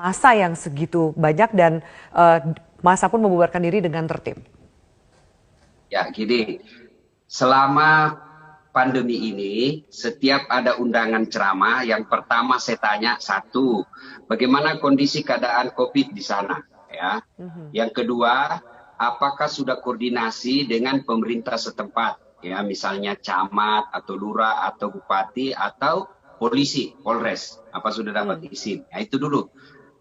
massa yang segitu banyak dan massa pun membubarkan diri dengan tertib? Ya, gini, selama pandemi ini, setiap ada undangan ceramah, yang pertama saya tanya, satu, bagaimana kondisi keadaan COVID di sana? Ya. Mhm. Yang kedua, apakah sudah koordinasi dengan pemerintah setempat? Ya, misalnya camat atau lurah atau bupati atau polisi, Polres, apa sudah dapat Hmm. izin? Ya, itu dulu.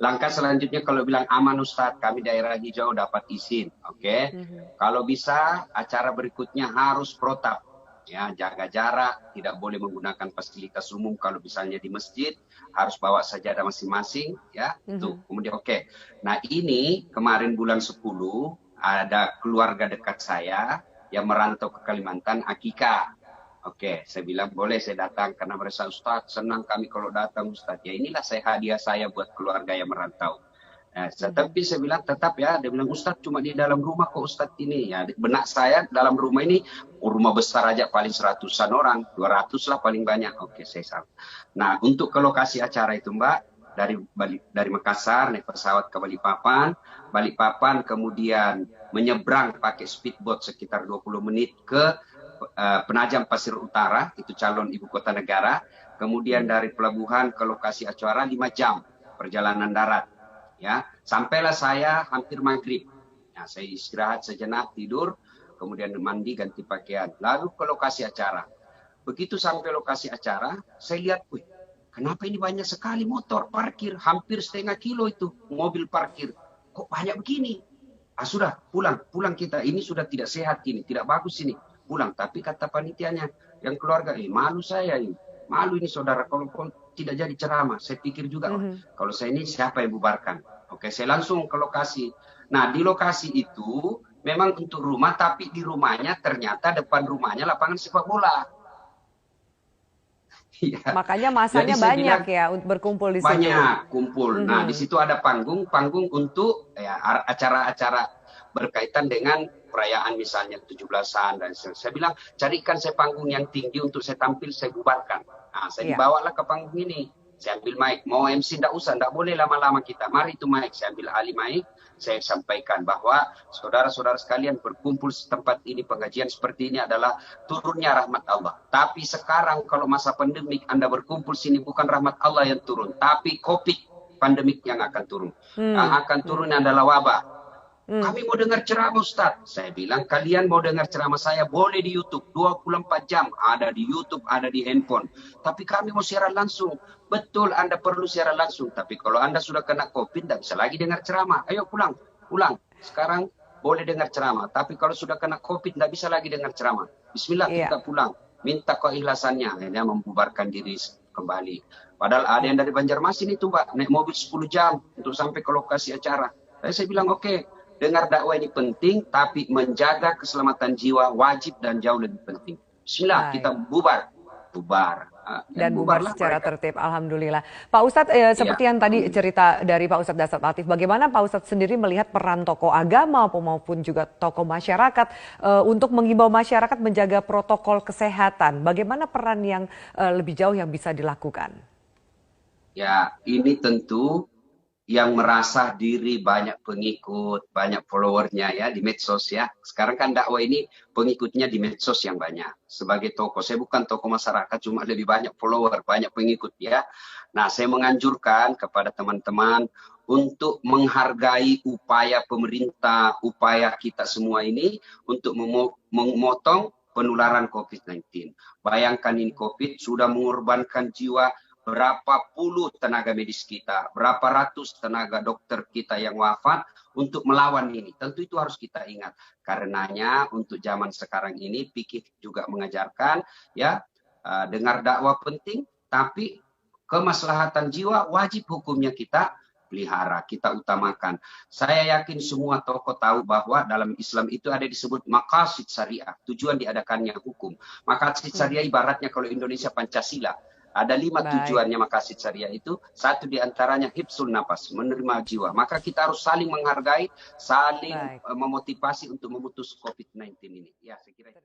Langkah selanjutnya kalau bilang aman Ustadz, kami daerah hijau dapat izin. Oke. Mhm. Kalau bisa, acara berikutnya harus protap. Ya, jaga jarak, tidak boleh menggunakan fasilitas umum. Kalau misalnya di masjid, harus bawa sajadah masing-masing. Ya, itu. Mhm. Kemudian oke. Nah, ini kemarin bulan 10, ada keluarga dekat saya yang merantau ke Kalimantan, akikah. Oke, saya bilang boleh saya datang karena merasa Ustadz senang kami kalau datang Ustadz. Ya inilah saya hadiah saya buat keluarga yang merantau. Nah, Mhm. tapi saya bilang tetap ya, dia bilang Ustadz cuma di dalam rumah kok Ustadz ini. Ya, benak saya dalam rumah ini, rumah besar aja paling 100-an orang, 200 lah paling banyak. Oke, saya salah. Nah, untuk ke lokasi acara itu Mbak, dari Makassar naik pesawat ke Balikpapan, Balikpapan kemudian menyeberang pakai speedboat sekitar 20 menit ke Penajam Pasir Utara, itu calon ibu kota negara. Kemudian Mhm. dari pelabuhan ke lokasi acara 5 jam perjalanan darat. Ya, sampailah saya hampir maghrib. Nah, saya istirahat sejenak, tidur, kemudian mandi, ganti pakaian. Lalu ke lokasi acara. Begitu sampai lokasi acara, saya lihat, wih, kenapa ini banyak sekali motor parkir, hampir setengah kilo itu mobil parkir. Kok banyak begini? Ah sudah, pulang, pulang kita. Ini sudah tidak sehat ini, tidak bagus ini. Pulang. Tapi kata panitianya, yang keluarga, malu saya ini. Malu ini saudara, kalau tidak jadi ceramah. Saya pikir juga, oh, Mhm. kalau saya ini siapa yang bubarkan? Oke, saya langsung ke lokasi. Nah, di lokasi itu memang untuk rumah, tapi di rumahnya ternyata depan rumahnya lapangan sepak bola. Iya. Makanya Jadi masanya saya banyak bilang, ya berkumpul di situ. banyak kumpul. Nah, di Mhm. situ ada panggung, panggung untuk ya, acara-acara berkaitan dengan perayaan misalnya 17-an dan saya bilang carikan saya panggung yang tinggi untuk saya tampil, saya bubarkan. Nah, saya Iya. dibawalah ke panggung ini. Saya ambil mic, mau MC enggak usah, enggak boleh lama-lama kita. Mari itu mic, saya ambil alih mic, saya sampaikan bahwa saudara-saudara sekalian berkumpul di tempat ini, pengajian seperti ini adalah turunnya rahmat Allah. Tapi sekarang kalau masa pandemik Anda berkumpul sini bukan rahmat Allah yang turun, tapi COVID pandemik yang akan turun. Yang Hmm. akan turun Hmm. adalah wabah. Hmm. Kami mau dengar ceramah Ustaz. Saya bilang kalian mau dengar ceramah saya boleh di YouTube. 24 jam ada di YouTube, ada di handphone. Tapi kami mau siaran langsung. Betul Anda perlu siaran langsung. Tapi kalau Anda sudah kena COVID, tidak bisa lagi dengar ceramah. Ayo pulang, pulang. Sekarang boleh dengar ceramah. Tapi kalau sudah kena COVID, tidak bisa lagi dengar ceramah. Bismillah Iya. kita pulang. Minta keikhlasannya. Akhirnya membubarkan diri kembali. Padahal ada yang dari Banjarmasin itu Mbak. Naik mobil 10 jam untuk sampai ke lokasi acara. Saya bilang oke. Dengar dakwah ini penting, tapi menjaga keselamatan jiwa wajib dan jauh lebih penting. Bismillah, kita Baik. bubar. Bubar. Dan Dan bubar bubarlah secara mereka. tertib, alhamdulillah. Pak Ustadz, Iya, seperti yang tadi alhamdulillah. cerita dari Pak Ustadz Dasar Latif, bagaimana Pak Ustadz sendiri melihat peran tokoh agama maupun juga tokoh masyarakat untuk menghimbau masyarakat menjaga protokol kesehatan? Bagaimana peran yang lebih jauh yang bisa dilakukan? Ya, ini tentu yang merasa diri banyak pengikut, banyak followernya ya di medsos ya. Sekarang kan dakwah ini pengikutnya di medsos yang banyak. Sebagai tokoh, saya bukan tokoh masyarakat, cuma lebih banyak follower, banyak pengikut ya. Nah, saya menganjurkan kepada teman-teman untuk menghargai upaya pemerintah, upaya kita semua ini untuk memotong penularan COVID-19. Bayangkan ini COVID sudah mengorbankan jiwa berapa puluh tenaga medis kita, berapa ratus tenaga dokter kita yang wafat untuk melawan ini. Tentu itu harus kita ingat. Karenanya untuk zaman sekarang ini pikir juga mengajarkan ya dengar dakwah penting, tapi kemaslahatan jiwa wajib hukumnya kita pelihara, kita utamakan. Saya yakin semua tokoh tahu bahwa dalam Islam itu ada disebut maqasid syariah, tujuan diadakannya hukum. Maqasid syariah Mhm. ibaratnya kalau Indonesia Pancasila. Ada 5 Baik, tujuannya maqasid syariah itu. Satu diantaranya hifzul nafas, menerima jiwa. Maka kita harus saling menghargai, saling baik. memotivasi untuk memutus COVID-19 ini. Ya, saya kira.